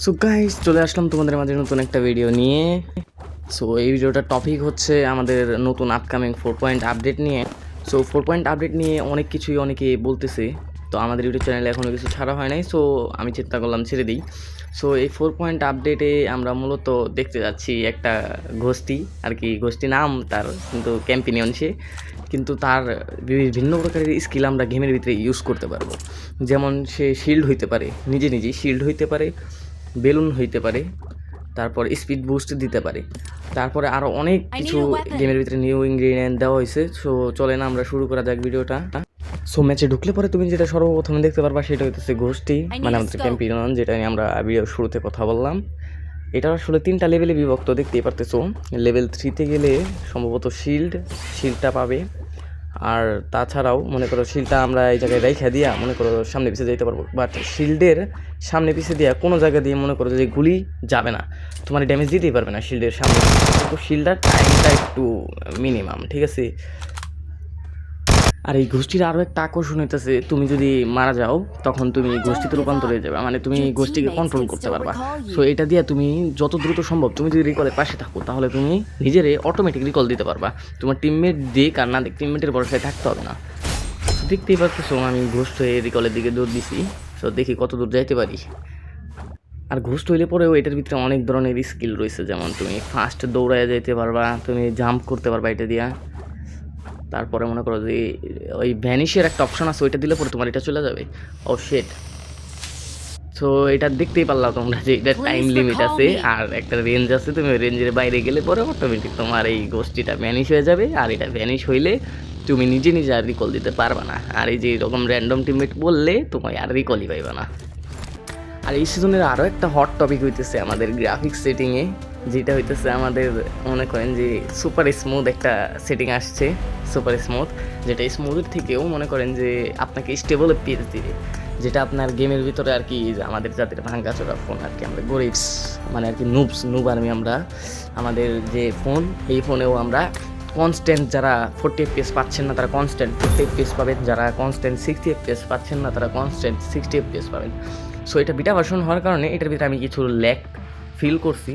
So guys, চলে আসলাম তোমাদের মাঝে নতুন একটা ভিডিও নিয়ে। সো এই ভিডিওটার টপিক হচ্ছে আমাদের নতুন আপকামিং 4 পয়েন্ট আপডেট নিয়ে। সো 4 পয়েন্ট আপডেট নিয়ে অনেক কিছুই অনেকে বলতেছে, তো আমাদের ইউটিউব চ্যানেলে এখনও কিছু ছাড়া হয় নাই। সো আমি চিন্তা করলাম ছেড়ে দিই। সো এই 4 পয়েন্ট আপডেটে আমরা মূলত দেখতে যাচ্ছি একটা গোষ্ঠী, আর কি গোষ্ঠী নাম তার, কিন্তু ক্যাম্পিনিয়ন সে, কিন্তু তার বিভিন্ন প্রকারের স্কিল আমরা গেমের ভিতরে ইউজ করতে পারবো। যেমন সে শিল্ড হইতে পারে, নিজে নিজেই শিল্ড হইতে পারে, বেলুন হইতে পারে, তারপর স্পিড বুস্ট দিতে পারে, তারপরে আরও অনেক কিছু গেমের ভিতরে নিউ ইনগ্রিডিয়েন্ট দেওয়া হয়েছে। সো চলে না আমরা শুরু করা যাক ভিডিওটা। সো ম্যাচে ঢুকলে পরে তুমি যেটা সর্বপ্রথমে দেখতে পারবা সেটা হইতেছে গোষ্ঠী, মানে আমাদের ক্যাম্পিয়ন, যেটা নিয়ে আমরা ভিডিওর শুরুতে কথা বললাম। এটা আসলে 3টা লেভেলে বিভক্ত, দেখতেই পারতেছো। লেভেল 3তে গেলে সম্ভবত শিল্ডটা পাবে, আর তাছাড়াও মনে করো শিল্ডটা আমরা এই জায়গায় রেখা দিয়া মনে করো সামনে পিছিয়ে যেতে পারবো, বাট শিল্ডের সামনে পিছিয়ে দেওয়া কোনো জায়গা দিয়ে মনে করো যে গুলি যাবে না, তোমার ড্যামেজ দিতেই পারবে না শিল্ডের সামনে। তো শিল্ডার টাইমটা একটু মিনিমাম, ঠিক আছে। আর এই গোষ্ঠীর আরও একটা আকর্ষণ হইতেছে, তুমি যদি মারা যাও তখন তুমি গোষ্ঠীতে রূপান্তর হয়ে যাবে, মানে তুমি গোষ্ঠীকে কন্ট্রোল করতে পারবা। সো এটা দিয়ে তুমি যত দ্রুত সম্ভব তুমি যদি রিকলের পাশে থাকো তাহলে তুমি নিজেরে অটোমেটিক রিকল দিতে পারবা, তোমার টিমমেট দিক আর না দিক টিমমেটের ভরসায় থাকতে হবে না। দেখতেই পাচ্ছ আমি ঘোষ্ট হয়ে রিকলের দিকে দৌড় দিছি। সো দেখি কত দূর যাইতে পারি। আর ঘোষ্ট হইলে পরেও এটার ভিতরে অনেক ধরনের স্কিল রয়েছে, যেমন তুমি ফাস্ট দৌড়ায় যাইতে পারবা, তুমি জাম্প করতে পারবা এটা দিয়া। তারপরে মনে করো যে ওই ভ্যানিশের একটা অপশন আছে, ওইটা দিলে পরে তোমার এটা চলে যাবে। ও শেট। সো এটা দেখতেই পারলাম তোমরা যে এটা টাইম লিমিট আছে আর একটা রেঞ্জ আছে, তুমি রেঞ্জের বাইরে গেলে পরে অটোমেটিক তোমার এই গোষ্ঠীটা ভ্যানিশ হয়ে যাবে, আর এটা ভ্যানিশ হইলে তুমি নিজে নিজে আর রিকল দিতে পারবে না। আর এই যে এরকম র্যান্ডম টিমমেট বললে তোমায় আর রিকলই পাইবে না। আর এই সিজনের আরও একটা হট টপিক হইতেছে আমাদের গ্রাফিক্স সেটিংয়ে, যেটা হইতেছে আমাদের মনে করেন যে সুপার স্মুথ একটা সেটিং আসছে। সুপার স্মুথ, যেটা স্মুথের থেকেও মনে করেন যে আপনাকে স্টেবল পেজ দিবে, যেটা আপনার গেমের ভিতরে আর কি আমাদের যাদের ভাঙ্গাচোরা ফোন আর কি, আমরা গরিবস মানে আর কি নুব আর্মি, আমরা আমাদের যে ফোন, এই ফোনেও আমরা কনস্ট্যান্ট, যারা 40 FPS পাচ্ছেন না তারা কনস্ট্যান্ট 40 FPS পাবেন, যারা কনস্ট্যান্ট 60 FPS পাচ্ছেন না তারা কনস্ট্যান্ট 60 FPS পাবেন। সো এটা বিটা ভার্সন হওয়ার কারণে এটার ভিতরে আমি কিছু ল্যাক ফিল করছি।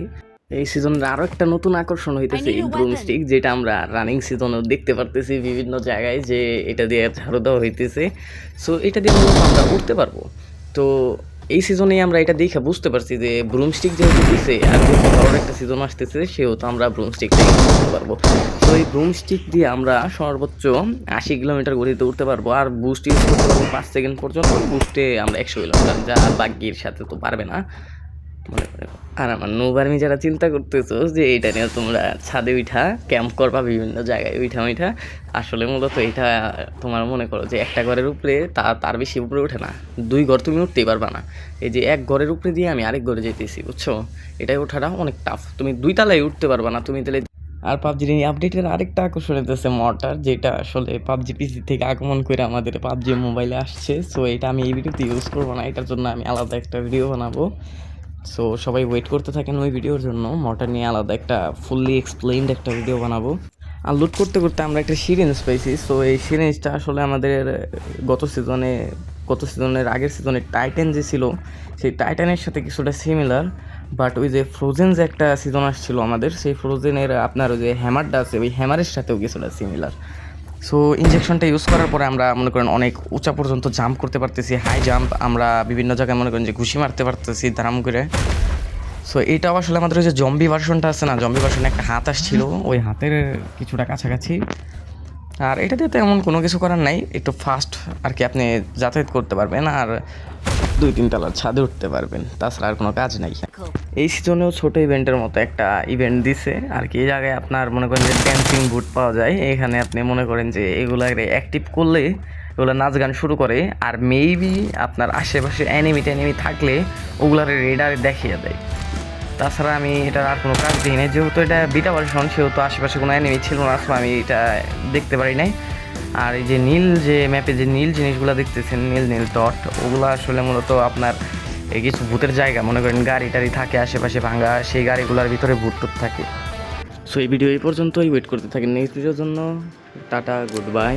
এই সিজনের আরও একটা নতুন আকর্ষণ হইতেছে এই ব্রুমস্টিক, যেটা আমরা রানিং সিজনেও দেখতে পারতেছি বিভিন্ন জায়গায় যে এটা দিয়ে ঝাড়ু দেওয়া হইতেছে। সো এটা দিয়ে আমরা উঠতে পারবো। তো এই সিজনে আমরা এটা দেখে বুঝতে পারছি যে ব্রুমস্টিক যেহেতু দিছে আর যেহেতু বড় একটা সিজন আসতেছে, সেহেতু আমরা ব্রুমস্টিকটা ইউজ করতে পারবো। তো এই ব্রুমস্টিক দিয়ে আমরা সর্বোচ্চ 80 কিলোমিটার গতিতে উঠতে পারবো, আর বুস্ট ইউজ করতে পারবো 5 সেকেন্ড পর্যন্ত। বুস্টে আমরা 100 কিলোমিটার, যা বাকির সাথে তো পারবে না মনে করে। আর আমার নৌবার্মি যারা চিন্তা করতেছো যে এইটা নিয়ে তোমরা ছাদে উঠা ক্যাম্প করবা, বিভিন্ন জায়গায় উঠা আসলে মূলত এটা তোমার মনে করো যে একটা ঘরের উপরে তার বেশি উপরে ওঠে না, 2 ঘর তুমি উঠতেই পারবা না। এই যে এক ঘরের উপরে দিয়ে আমি আরেক ঘরে যেতেছি, বুঝছো, এটাই ওঠাটা অনেক টাফ, তুমি 2 তলায় উঠতে পারবা না তুমি তাহলে। আর পাবজির এই আপডেটের আরেকটা আকর্ষণ হতেছে মর্টার, যেটা আসলে পাবজি পিসি থেকে আগমন করে আমাদের পাবজি মোবাইলে আসছে। সো এটা আমি এই ভিডিওতে ইউজ করবো না, এটার জন্য আমি আলাদা একটা ভিডিও বানাবো। সো সবাই ওয়েট করতে থাকেন ওই ভিডিওর জন্য, মর্টার নিয়ে আলাদা একটা ফুললি এক্সপ্লেইনড একটা ভিডিও বানাবো। আর লুট করতে করতে আমরা একটা সিরিঞ্জ পাইছি। সো এই সিরিঞ্জটা আসলে আমাদের গত সিজনের আগের সিজনের টাইটান যে ছিল সেই টাইটানের সাথে কিছুটা সিমিলার, বাট ওই যে ফ্রোজেন যে একটা সিজন আসছিল আমাদের, সেই ফ্রোজেনের আপনার ওই যে হ্যামারটা আছে, ওই হ্যামারের সাথেও কিছুটা সিমিলার। সো ইনজেকশনটা ইউজ করার পরে আমরা মনে করেন অনেক উঁচা পর্যন্ত জাম্প করতে পারতেছি, হাই জাম্প, আমরা বিভিন্ন জায়গায় মনে করেন যে ঘুষি মারতে পারতেছি ধারাম করে। সো এইটাও আসলে আমাদের ওই যে জম্বি ভার্সনটা আছে না, জম্বি ভার্সনে একটা হাত আসছিল, ওই হাতের কিছুটা কাছাকাছি। আর এটাতে তেমন কোনো কিছু করার নাই, একটু ফাস্ট আর কি আপনি যাতায়াত করতে পারবেন, আর 2-3 তলার ছাদে উঠতে পারবেন, তাছাড়া আর কোনো কাজ নাই। এই সিজনেও ছোটো ইভেন্টের মতো একটা ইভেন্ট দিছে আর কি, এই জায়গায় আপনার মনে করেন যে ড্যান্সিং বুট পাওয়া যায়, এখানে আপনি মনে করেন যে এগুলাকে অ্যাক্টিভ করলে এগুলো নাচ গান শুরু করে, আর মেবি আপনার আশেপাশে অ্যানিমি থাকলে ওগুলার রেডারে দেখিয়ে দেয়। তাছাড়া আমি এটার আর কোনো কাজ দিই নাই, যেহেতু এটা বিটা ভার্সন সেহেতু আশেপাশে কোনো অ্যানিমি ছিল না, সো আমি এটা দেখতে পারি নাই। আর এই যে নীল যে ম্যাপে যে নীল জিনিসগুলো দেখতেছেন, নীল ডট, ওগুলো আসলে মূলত আপনার এই কিছু ভূতের জায়গা, মনে করেন গাড়ি টাড়ি থাকে আশেপাশে ভাঙা, সেই গাড়িগুলোর ভিতরে ভূত টুত থাকে। সো এই ভিডিও এই পর্যন্তই, ওয়েট করতে থাকেন নেক্সট ভিডিওর জন্য। Tata, good bye.